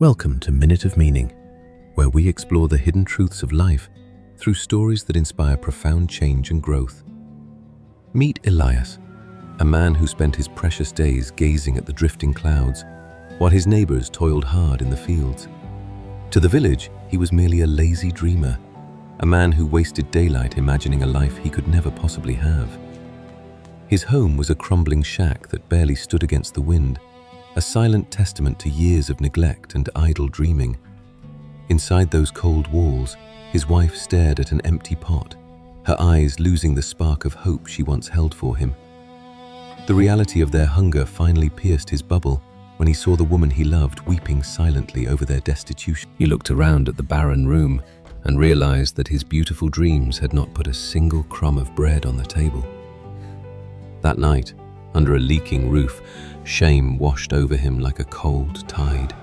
Welcome to Minute of Meaning, where we explore the hidden truths of life through stories that inspire profound change and growth. Meet Elias, a man who spent his precious days gazing at the drifting clouds, while his neighbors toiled hard in the fields. To the village, he was merely a lazy dreamer, a man who wasted daylight imagining a life he could never possibly have. His home was a crumbling shack that barely stood against the wind, a silent testament to years of neglect and idle dreaming. Inside those cold walls, his wife stared at an empty pot, her eyes losing the spark of hope she once held for him. The reality of their hunger finally pierced his bubble when he saw the woman he loved weeping silently over their destitution. He looked around at the barren room and realized that his beautiful dreams had not put a single crumb of bread on the table. That night, under a leaking roof, shame washed over him like a cold tide,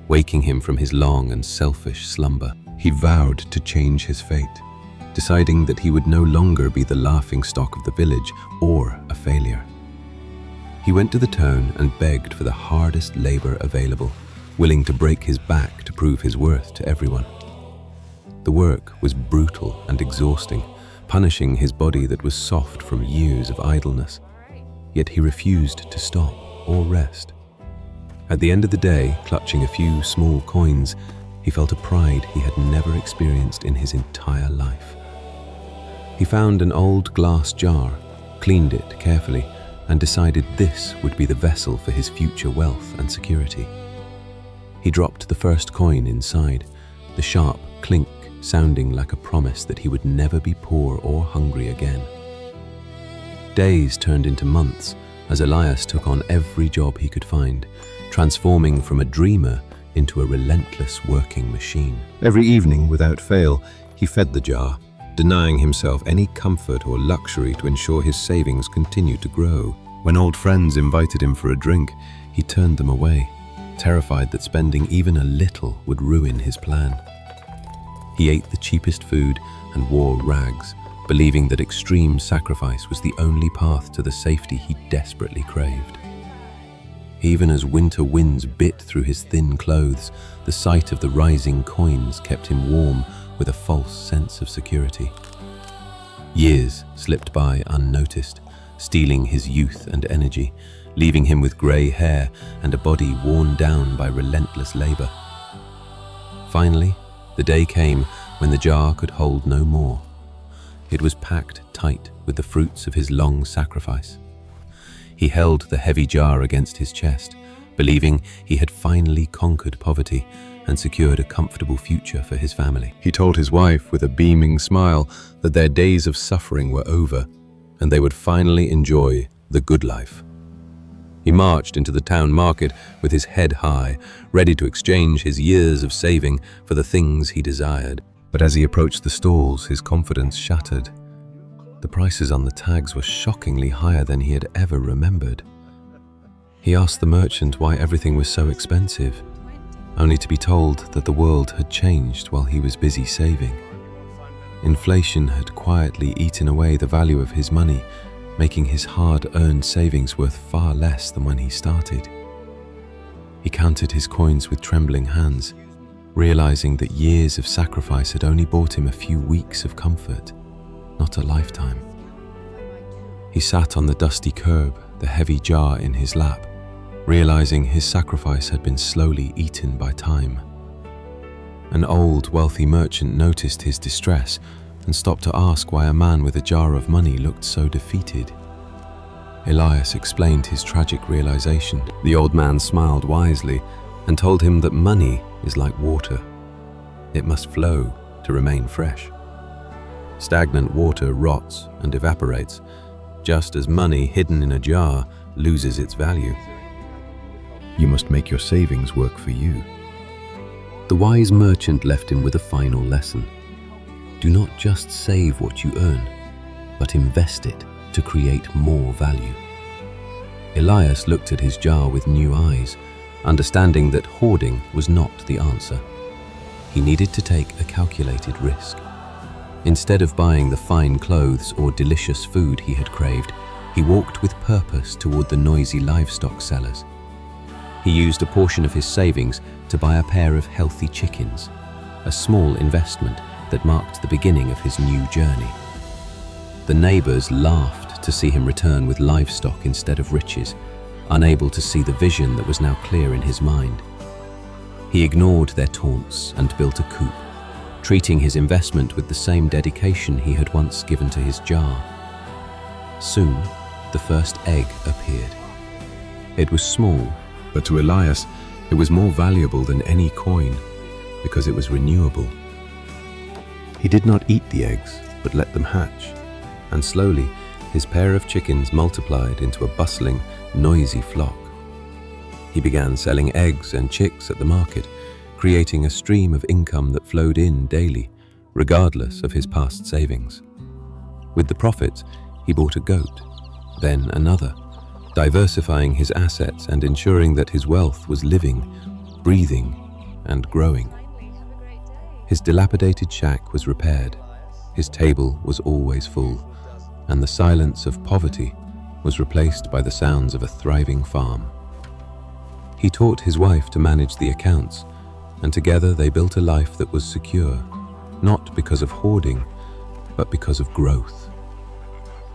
waking him from his long and selfish slumber. He vowed to change his fate, deciding that he would no longer be the laughingstock of the village or a failure. He went to the town and begged for the hardest labor available, willing to break his back to prove his worth to everyone. The work was brutal and exhausting, punishing his body that was soft from years of idleness. Yet he refused to stop or rest. At the end of the day, clutching a few small coins, he felt a pride he had never experienced in his entire life. He found an old glass jar, cleaned it carefully, and decided this would be the vessel for his future wealth and security. He dropped the first coin inside, the sharp clink sounding like a promise that he would never be poor or hungry again. Days turned into months as Elias took on every job he could find, transforming from a dreamer into a relentless working machine. Every evening, without fail, he fed the jar, denying himself any comfort or luxury to ensure his savings continued to grow. When old friends invited him for a drink, he turned them away, terrified that spending even a little would ruin his plan. He ate the cheapest food and wore rags, believing that extreme sacrifice was the only path to the safety he desperately craved. Even as winter winds bit through his thin clothes, the sight of the rising coins kept him warm with a false sense of security. Years slipped by unnoticed, stealing his youth and energy, leaving him with grey hair and a body worn down by relentless labor. Finally, the day came when the jar could hold no more. It was packed tight with the fruits of his long sacrifice. He held the heavy jar against his chest, believing he had finally conquered poverty and secured a comfortable future for his family. He told his wife with a beaming smile that their days of suffering were over and they would finally enjoy the good life. He marched into the town market with his head high, ready to exchange his years of saving for the things he desired. But as he approached the stalls, his confidence shattered. The prices on the tags were shockingly higher than he had ever remembered. He asked the merchant why everything was so expensive, only to be told that the world had changed while he was busy saving. Inflation had quietly eaten away the value of his money, making his hard-earned savings worth far less than when he started. He counted his coins with trembling hands, realizing that years of sacrifice had only bought him a few weeks of comfort, not a lifetime. He sat on the dusty curb, the heavy jar in his lap, realizing his sacrifice had been slowly eaten by time. An old, wealthy merchant noticed his distress and stopped to ask why a man with a jar of money looked so defeated. Elias explained his tragic realization. The old man smiled wisely and told him that money is like water. It must flow to remain fresh. Stagnant water rots and evaporates, just as money hidden in a jar loses its value. You must make your savings work for you. The wise merchant left him with a final lesson. Do not just save what you earn, but invest it to create more value. Elias looked at his jar with new eyes, understanding that hoarding was not the answer. He needed to take a calculated risk. Instead of buying the fine clothes or delicious food he had craved, he walked with purpose toward the noisy livestock sellers. He used a portion of his savings to buy a pair of healthy chickens, a small investment that marked the beginning of his new journey. The neighbors laughed to see him return with livestock instead of riches, unable to see the vision that was now clear in his mind. He ignored their taunts and built a coop, treating his investment with the same dedication he had once given to his jar. Soon, the first egg appeared. It was small, but to Elias, it was more valuable than any coin, because it was renewable. He did not eat the eggs, but let them hatch, and slowly, his pair of chickens multiplied into a bustling, noisy flock. He began selling eggs and chicks at the market, creating a stream of income that flowed in daily, regardless of his past savings. With the profits, he bought a goat, then another, diversifying his assets and ensuring that his wealth was living, breathing, and growing. His dilapidated shack was repaired, his table was always full, and the silence of poverty was replaced by the sounds of a thriving farm. He taught his wife to manage the accounts, and together they built a life that was secure, not because of hoarding, but because of growth.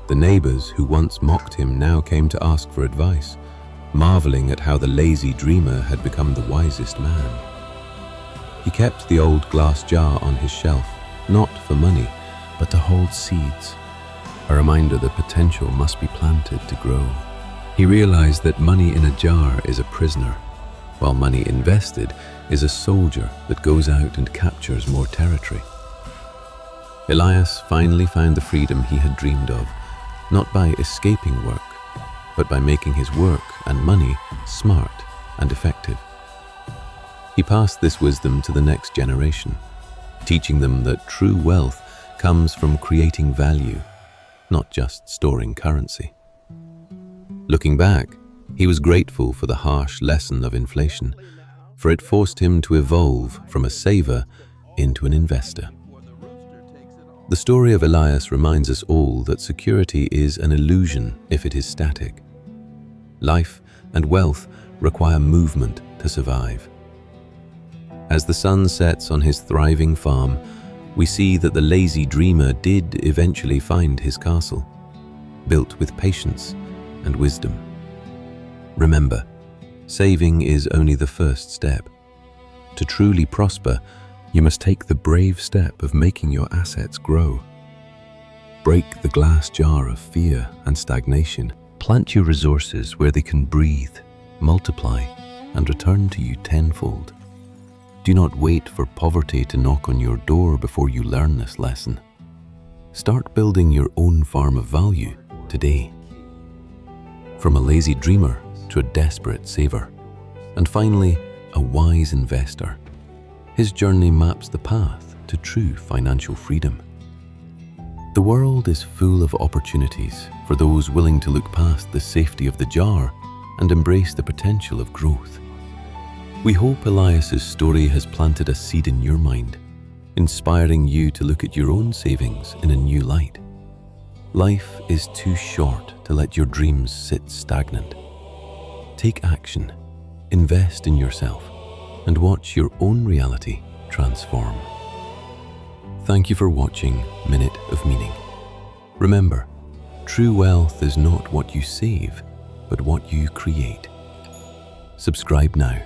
The neighbors who once mocked him now came to ask for advice, marveling at how the lazy dreamer had become the wisest man. He kept the old glass jar on his shelf, not for money, but to hold seeds, a reminder that potential must be planted to grow. He realized that money in a jar is a prisoner, while money invested is a soldier that goes out and captures more territory. Elias finally found the freedom he had dreamed of, not by escaping work, but by making his work and money smart and effective. He passed this wisdom to the next generation, teaching them that true wealth comes from creating value, not just storing currency. Looking back, he was grateful for the harsh lesson of inflation, for it forced him to evolve from a saver into an investor. The story of Elias reminds us all that security is an illusion if it is static. Life and wealth require movement to survive. As the sun sets on his thriving farm, we see that the lazy dreamer did eventually find his castle, built with patience and wisdom. Remember, saving is only the first step. To truly prosper, you must take the brave step of making your assets grow. Break the glass jar of fear and stagnation. Plant your resources where they can breathe, multiply, and return to you tenfold. Do not wait for poverty to knock on your door before you learn this lesson. Start building your own farm of value today. From a lazy dreamer to a desperate saver, and finally, a wise investor. His journey maps the path to true financial freedom. The world is full of opportunities for those willing to look past the safety of the jar and embrace the potential of growth. We hope Elias's story has planted a seed in your mind, inspiring you to look at your own savings in a new light. Life is too short to let your dreams sit stagnant. Take action, invest in yourself, and watch your own reality transform. Thank you for watching Minute of Meaning. Remember, true wealth is not what you save, but what you create. Subscribe now